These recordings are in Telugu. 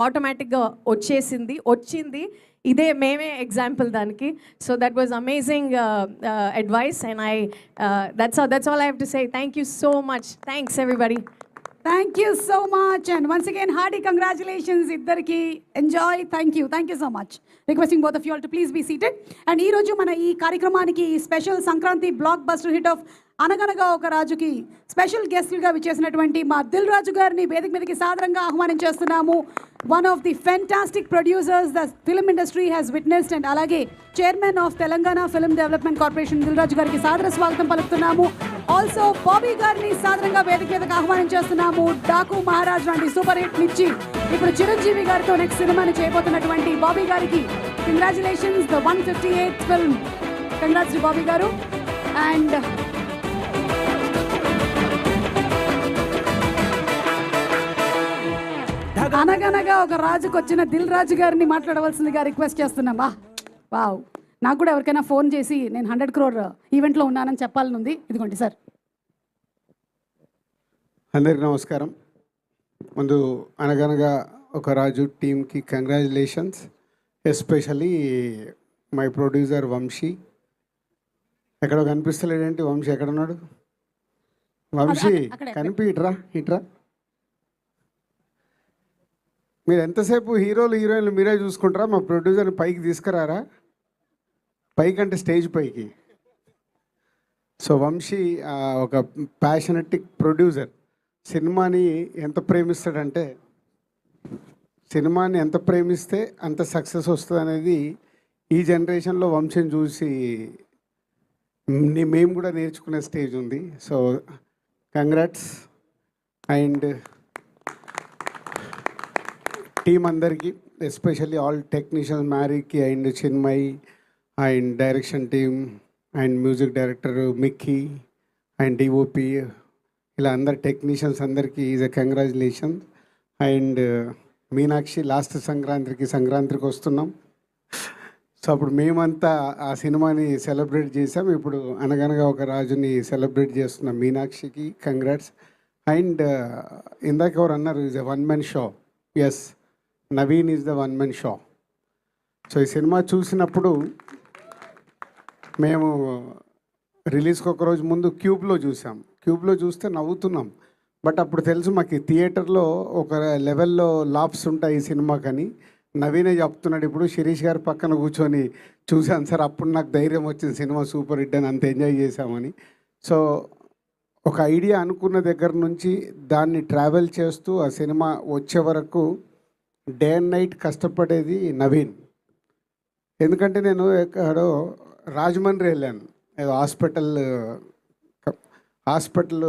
ఆటోమేటిక్గా వచ్చింది. ఇదే మేమే ఎగ్జాంపుల్ దానికి. So that was amazing advice and that's all I have to say. Thank you so much. Thanks everybody. Thank you so much, and once again hearty congratulations iddarki. Enjoy. Thank you so much. Requesting both of you all to please be seated. And ee roju mana ee కార్యక్రమానికి special Sankranti blockbuster hit of అనగనగా ఒక రాజుకి స్పెషల్ గెస్ట్గా విచ్చేసినటువంటి మా దిల్ రాజు గారిని వేదిక మీదకి సాదరంగా ఆహ్వానించేస్తున్నాము. One of the fantastic producers the film industry has witnessed and అలాగే chairman of Telangana film development corporation Dil Raju గారికి సాదర స్వాగతం పలుకుతున్నాము. ఆల్సో బాబీ గారిని సాదరంగా వేదిక మీదకి ఆహ్వానించేస్తున్నాము. డాకు మహారాజ్ లాంటి సూపర్ హిట్ ఇచ్చి ఇప్పుడు చిరంజీవి గారితో నెక్స్ట్ సినిమాని చేయబోతున్నటువంటి బాబీ గారికి congratulations, the 158th film. Congrats Bobby గారు. అండ్ అనగనగా ఒక రాజుకు వచ్చిన దిల్ రాజు గారిని మాట్లాడవలసిందిగా రిక్వెస్ట్ చేస్తున్నామా. వావ్, నాకు కూడా ఎవరికైనా ఫోన్ చేసి నేను 100 crore ఈవెంట్లో ఉన్నానని చెప్పాలని ఉంది. ఇదిగోండి సార్. అందరికీ నమస్కారం. ముందు అనగనగా ఒక రాజు టీమ్కి congratulations, especially my producer Vamsi. ఎక్కడో కనిపిస్తలేడేంటి వంశీ? ఎక్కడున్నాడు వంశీ? కనిపి ఇట్రా. మీరు ఎంతసేపు హీరోలు హీరోయిన్లు మీరే చూసుకుంటారా? మా ప్రొడ్యూసర్ని పైకి తీసుకురారా? పైకి అంటే స్టేజ్ పైకి. సో వంశీ ఒక ప్యాషనెటిక్ ప్రొడ్యూసర్. సినిమాని ఎంత ప్రేమిస్తే అంత సక్సెస్ వస్తుంది అనేది ఈ జనరేషన్లో వంశీని చూసి మేము కూడా నేర్చుకునే స్టేజ్ ఉంది. So congrats. అండ్ టీం అందరికీ, ఎస్పెషల్లీ ఆల్ టెక్నీషియన్స్, మ్యారీకి and Chinmay and direction team and music director Mickey and DOP, ఇలా అందరు టెక్నీషియన్స్ అందరికీ is a congratulations. And Meenakshi, last సంక్రాంతికి వస్తున్నాం. సో అప్పుడు మేమంతా ఆ సినిమాని సెలబ్రేట్ చేసాం. ఇప్పుడు అనగనగా ఒక రాజుని సెలబ్రేట్ చేస్తున్నాం. మీనాక్షికి కంగ్రాట్స్. అండ్ ఇందాక ఎవరు అన్నారు, is a one man show. Yes, Naveen is the one man show. So ఈ సినిమా చూసినప్పుడు మేము రిలీజ్కి ఒకరోజు ముందు క్యూబ్లో చూస్తే నవ్వుతున్నాం. బట్ అప్పుడు తెలుసు మాకు థియేటర్లో ఒక లెవెల్లో లాప్స్ ఉంటాయి ఈ సినిమాకని. నవీనే చెప్తున్నాడు ఇప్పుడు, శిరీష్ గారి పక్కన కూర్చొని చూశాను సార్, అప్పుడు నాకు ధైర్యం వచ్చింది సినిమా సూపర్ హిట్ అని, అంత ఎంజాయ్ చేశామని. సో ఒక ఐడియా అనుకున్న దగ్గర నుంచి దాన్ని ట్రావెల్ చేస్తూ ఆ సినిమా వచ్చే వరకు డే అండ్ నైట్ కష్టపడేది నవీన్. ఎందుకంటే నేను ఎక్కడో రాజమండ్రి వెళ్ళాను, ఏదో హాస్పిటల్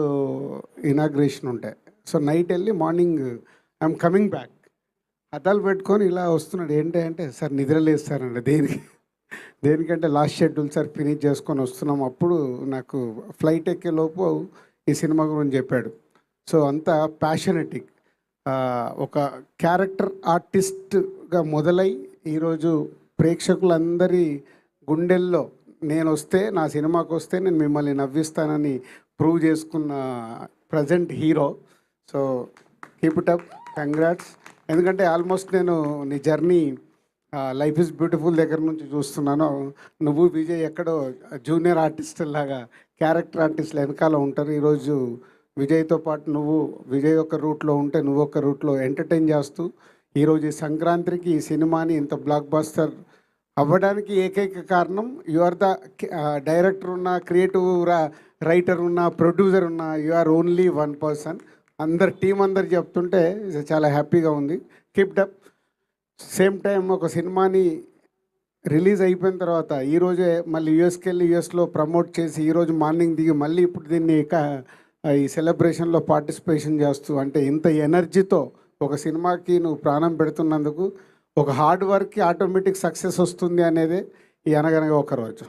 ఇనాగ్రేషన్ ఉంటాయి. సో నైట్ వెళ్ళి మార్నింగ్ ఐఎమ్ కమింగ్ బ్యాక్, అద్దాలు పెట్టుకొని ఇలా వస్తున్నాడు. ఏంటంటే సార్ నిద్రలేస్తారండి. దేనికంటే లాస్ట్ షెడ్యూల్ సార్ ఫినిష్ చేసుకొని వస్తున్నాం. అప్పుడు నాకు ఫ్లైట్ ఎక్కే లోపు ఈ సినిమా గురించి చెప్పాడు. సో అంత ప్యాషనెటిక్, ఒక క్యారెక్టర్ ఆర్టిస్ట్గా మొదలై ఈరోజు ప్రేక్షకులందరి గుండెల్లో నా సినిమాకి వస్తే నేను మిమ్మల్ని నవ్విస్తానని ప్రూవ్ చేసుకున్న present hero. So keep it up, congrats. ఎందుకంటే ఆల్మోస్ట్ నేను నీ జర్నీ లైఫ్ ఈజ్ బ్యూటిఫుల్ దగ్గర నుంచి చూస్తున్నాను. నువ్వు విజయ్ ఎక్కడో జూనియర్ ఆర్టిస్ట్ లాగా క్యారెక్టర్ ఆర్టిస్టులు వెనకాల ఉంటారు. ఈరోజు విజయ్తో పాటు నువ్వు విజయ్ ఒక రూట్లో ఉంటే నువ్వు ఒక రూట్లో ఎంటర్టైన్ చేస్తూ ఈరోజు ఈ సంక్రాంతికి ఈ సినిమాని ఇంత బ్లాక్ బస్టర్ అవ్వడానికి ఏకైక కారణం యు ఆర్ ద డైరెక్టర్ ఉన్న, క్రియేటివ్ రైటర్ ఉన్న, ప్రొడ్యూసర్ ఉన్న, you are only one person. Team అందరు చెప్తుంటే చాలా హ్యాపీగా ఉంది. Keep up. సేమ్ టైం ఒక సినిమాని రిలీజ్ అయిపోయిన తర్వాత ఈరోజే మళ్ళీ యూఎస్కి వెళ్ళి యూఎస్లో ప్రమోట్ చేసి ఈరోజు మార్నింగ్ దిగి మళ్ళీ ఇప్పుడు దీన్ని ఈ సెలబ్రేషన్లో పార్టిసిపేషన్ చేస్తూ, అంటే ఇంత ఎనర్జీతో ఒక సినిమాకి నువ్వు ప్రాణం పెడుతున్నందుకు ఒక హార్డ్ వర్క్కి ఆటోమేటిక్ సక్సెస్ వస్తుంది అనేదే ఈ అనగనగా ఒక రోజు.